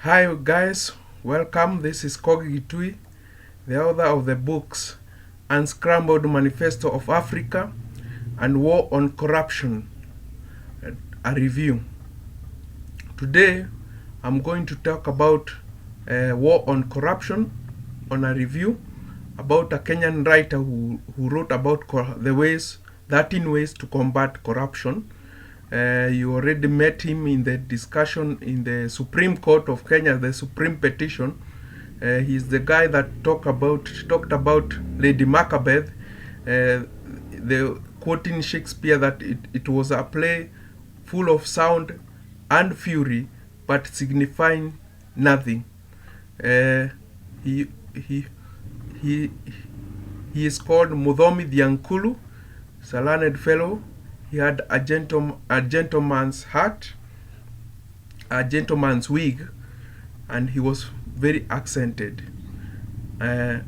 Hi guys, welcome. This is Kogi Gitui, the author of the books Unscrambled Manifesto of Africa and War on Corruption, a review. Today I'm going to talk about War on Corruption on a review about a Kenyan writer who wrote about the 13 ways to combat corruption. You already met him in the discussion in the Supreme Court of Kenya, the Supreme Petition. He's the guy that talked about Lady Macbeth, the quoting Shakespeare that it was a play full of sound and fury, but signifying nothing. He is called Muthomi Thiankulu. He's a learned fellow. He had a gentleman's hat, a gentleman's wig, and he was very accented. Let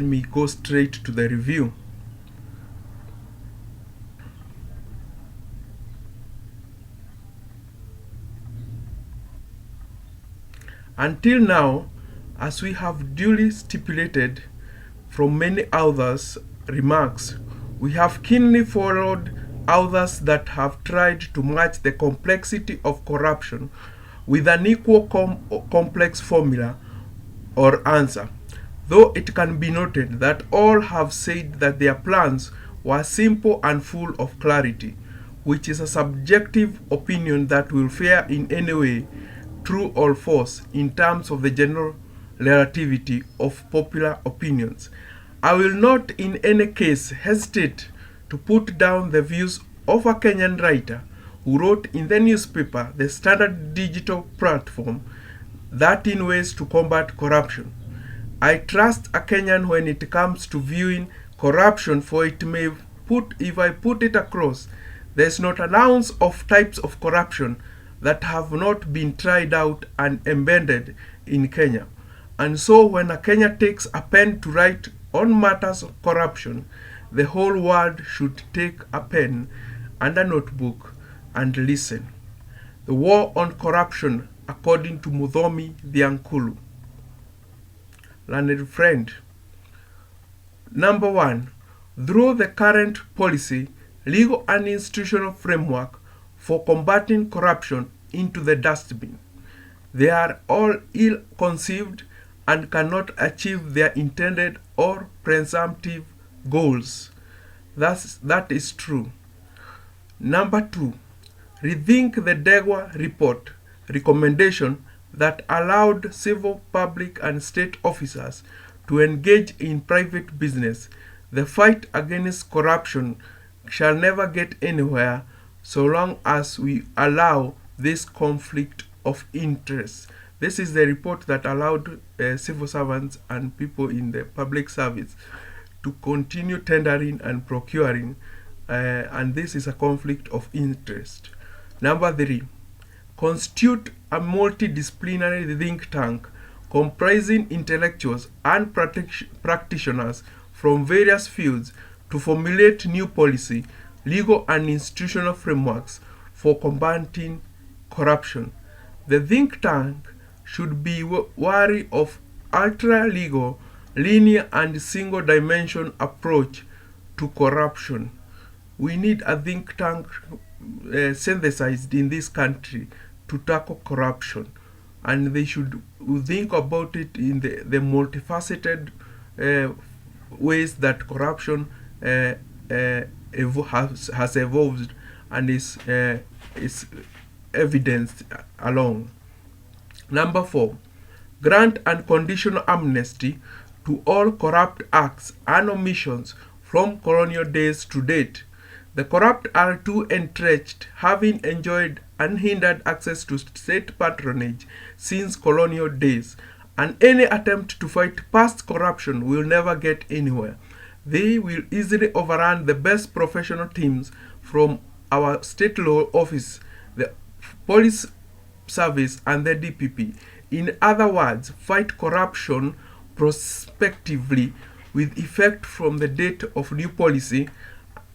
me go straight to the review. Until now, as we have duly stipulated from many authors' remarks, we have keenly followed authors that have tried to match the complexity of corruption with an equal complex formula or answer, though it can be noted that all have said that their plans were simple and full of clarity, which is a subjective opinion that will fare in any way true or false in terms of the general relativity of popular opinions. I will not in any case hesitate to put down the views of a Kenyan writer who wrote in the newspaper, the Standard Digital Platform, 13 Ways to Combat Corruption. I trust a Kenyan when it comes to viewing corruption, for if I put it across, there is not an ounce of types of corruption that have not been tried out and embedded in Kenya. And so when a Kenya takes a pen to write on matters of corruption, the whole world should take a pen and a notebook and listen. The war on corruption, according to Muthomi Thiankulu. Learned friend. Number 1. Through the current policy, legal and institutional framework for combating corruption into the dustbin. They are all ill-conceived and cannot achieve their intended or presumptive goals. That is true. Number 2. Rethink the Degwa report recommendation that allowed civil, public, and state officers to engage in private business. The fight against corruption shall never get anywhere so long as we allow this conflict of interest. This is the report that allowed civil servants and people in the public service to continue tendering and procuring, and this is a conflict of interest. Number 3, constitute a multidisciplinary think tank comprising intellectuals and practitioners from various fields to formulate new policy, legal and institutional frameworks for combating corruption. The think tank should be wary of ultra-legal, linear and single-dimension approach to corruption. We need a think tank synthesized in this country to tackle corruption, and they should think about it in the multifaceted ways that corruption has evolved and is evidenced along. Number 4, grant unconditional amnesty to all corrupt acts and omissions from colonial days to date. The corrupt are too entrenched, having enjoyed unhindered access to state patronage since colonial days, and any attempt to fight past corruption will never get anywhere. They will easily overrun the best professional teams from our state law office, the police service, and the DPP. In other words, fight corruption prospectively with effect from the date of new policy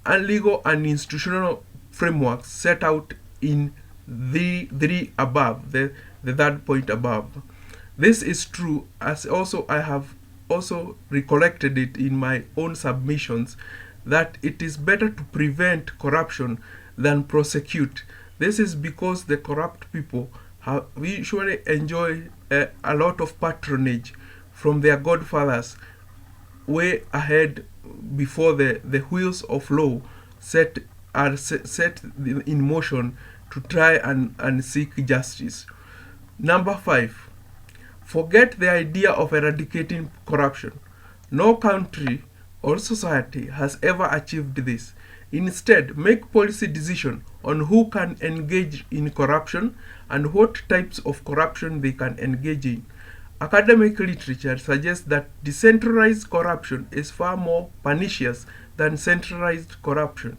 and legal and institutional frameworks set out in the three above. The the third point above. This is true, as also I have also recollected it in my own submissions, that it is better to prevent corruption than prosecute. This is because the corrupt people usually enjoy a lot of patronage from their godfathers way ahead before the wheels of law are set in motion to try and seek justice. Number 5. Forget the idea of eradicating corruption. No country or society has ever achieved this. Instead, make policy decisions on who can engage in corruption and what types of corruption they can engage in. Academic literature suggests that decentralized corruption is far more pernicious than centralized corruption.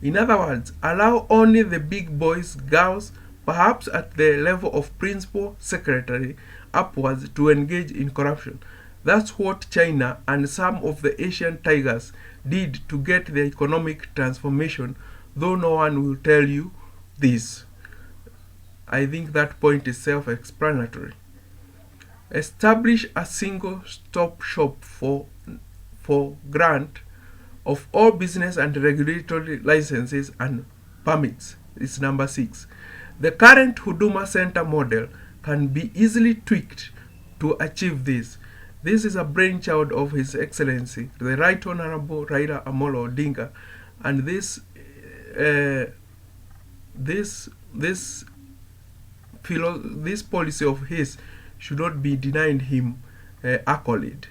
In other words, allow only the big boys, girls, perhaps at the level of principal secretary upwards, to engage in corruption. That's what China and some of the Asian tigers did to get the economic transformation, though no one will tell you this. I think that point is self-explanatory. Establish a single stop shop for grant of all business and regulatory licenses and permits. It's number 6. The current Huduma Center model can be easily tweaked to achieve this. This is a brainchild of His Excellency, the Right Honorable Raila Amolo Odinga, and this policy of his should not be denied him accolade.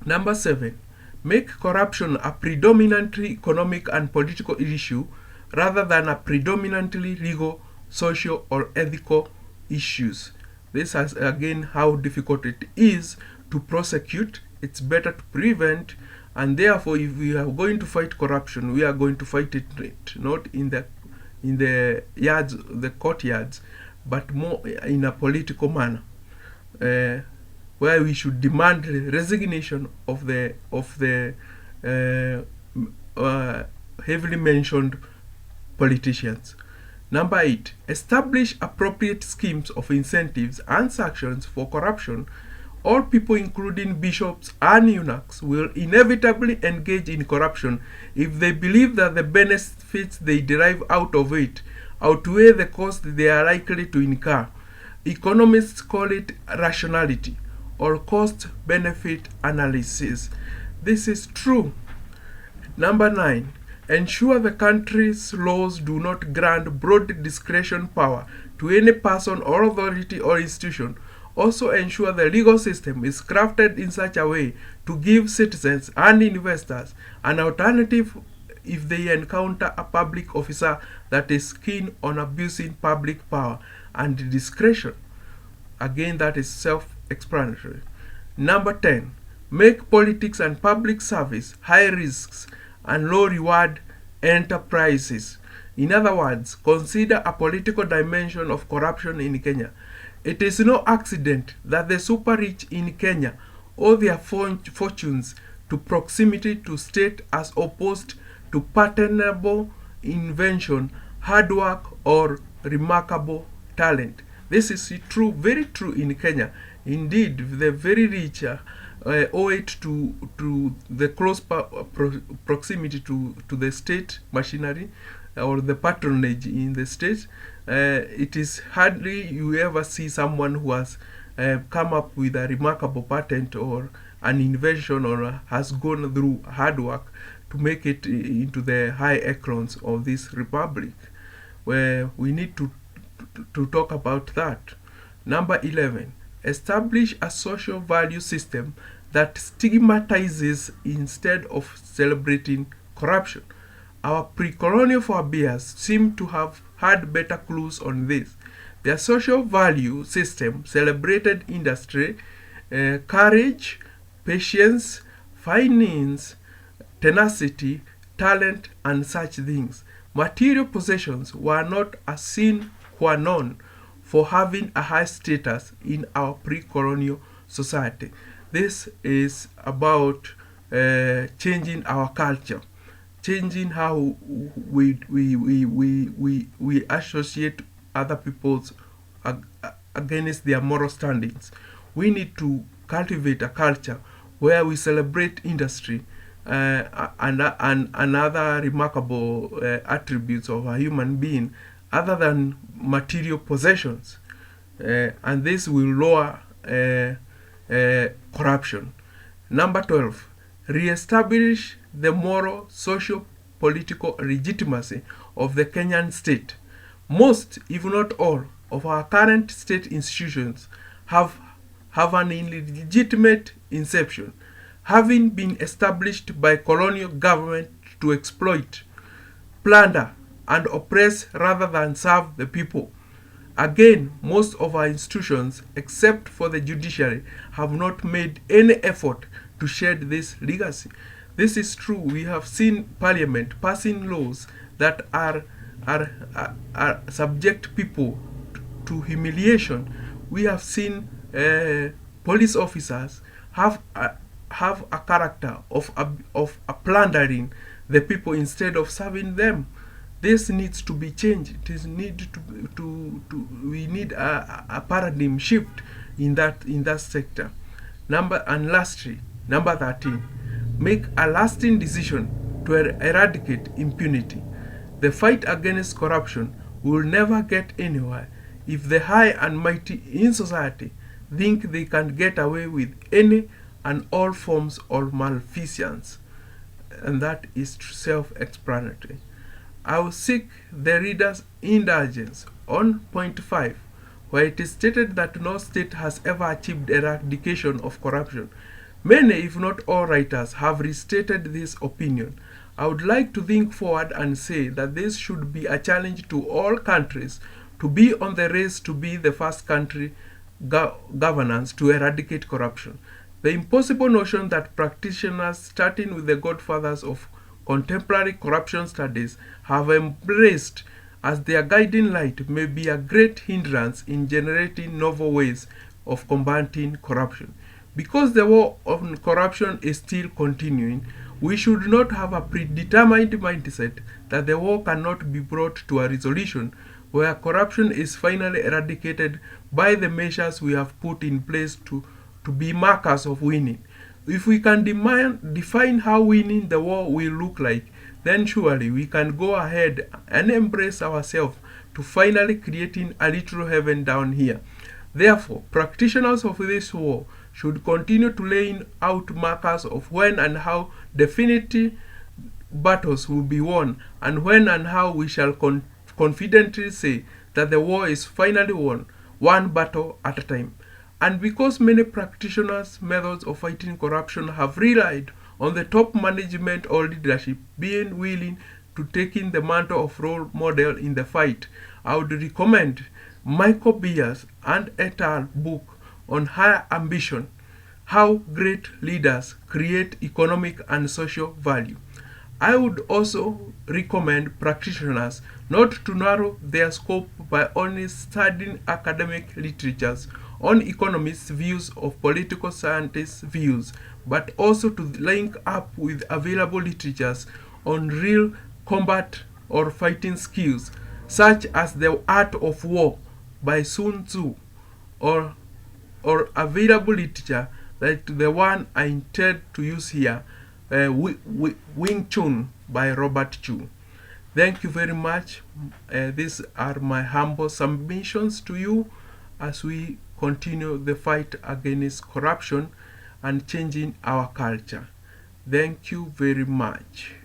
Number 7. Make corruption a predominantly economic and political issue rather than a predominantly legal, social, or ethical issues. This is again how difficult it is to prosecute. It's better to prevent, and therefore, if we are going to fight corruption, we are going to fight it not in the yards, the courtyards, but more in a political manner, where we should demand resignation of the heavily mentioned politicians. Number 8. Establish appropriate schemes of incentives and sanctions for corruption. All people, including bishops and eunuchs, will inevitably engage in corruption if they believe that the benefits they derive out of it outweigh the cost they are likely to incur. Economists call it rationality or cost-benefit analysis. This is true. Number 9. Ensure the country's laws do not grant broad discretion power to any person or authority or institution. Also ensure the legal system is crafted in such a way to give citizens and investors an alternative if they encounter a public officer that is keen on abusing public power and discretion. Again, that is self-explanatory. Number 10. Make politics and public service high risks and low reward enterprises. In other words, consider a political dimension of corruption in Kenya. It is no accident that the super rich in Kenya owe their fortunes to proximity to state as opposed to patentable invention, hard work, or remarkable talent. This is true, very true in Kenya. Indeed, the very rich owe it to the close proximity to the state machinery or the patronage in the state. It is hardly you ever see someone who has come up with a remarkable patent or an invention or has gone through hard work to make it into the high echelons of this republic, where we need to talk about that. Number 11. Establish a social value system that stigmatizes instead of celebrating corruption. Our pre-colonial forebears seem to have had better clues on this. Their social value system celebrated industry, courage, patience, finance, tenacity, talent, and such things. Material possessions were not a sine qua non for having a high status in our pre-colonial society. This is about changing our culture, changing how we associate other people's against their moral standings. We need to cultivate a culture where we celebrate industry and other remarkable attributes of a human being other than material possessions. And this will lower corruption. Number 12, re-establish the moral, social, political legitimacy of the Kenyan state. Most, if not all, of our current state institutions have an illegitimate inception, having been established by colonial government to exploit, plunder, and oppress rather than serve the people. Again, most of our institutions, except for the judiciary, have not made any effort to shed this legacy. This is true. We have seen Parliament passing laws that are subject people to humiliation. We have seen police officers have a character of plundering the people instead of serving them. This needs to be changed. It is need we need a paradigm shift in that sector. Lastly, number 13, make a lasting decision to eradicate impunity. The fight against corruption will never get anywhere if the high and mighty in society think they can get away with any and all forms of malfeasance. And that is self-explanatory. I will seek the reader's indulgence on point 5, where it is stated that no state has ever achieved eradication of corruption. Many, if not all, writers have restated this opinion. I would like to think forward and say that this should be a challenge to all countries to be on the race to be the first country governance to eradicate corruption. The impossible notion that practitioners, starting with the godfathers of contemporary corruption studies, have embraced as their guiding light may be a great hindrance in generating novel ways of combating corruption. Because the war on corruption is still continuing, we should not have a predetermined mindset that the war cannot be brought to a resolution where corruption is finally eradicated by the measures we have put in place to be markers of winning. If we can define how winning the war will look like, then surely we can go ahead and embrace ourselves to finally creating a literal heaven down here. Therefore, practitioners of this war should continue to lay out markers of when and how definitive battles will be won, and when and how we shall confidently say that the war is finally won, one battle at a time. And because many practitioners' methods of fighting corruption have relied on the top management or leadership being willing to take in the mantle of role model in the fight, I would recommend Michael Beers and et al. Book on Higher Ambition, How Great Leaders Create Economic and Social Value. I would also recommend practitioners not to narrow their scope by only studying academic literatures on economists' views of political scientists' views, but also to link up with available literatures on real combat or fighting skills, such as The Art of War by Sun Tzu, or available literature like the one I intend to use here, Wing Chun by Robert Chu. Thank you very much. These are my humble submissions to you as we continue the fight against corruption and changing our culture. Thank you very much.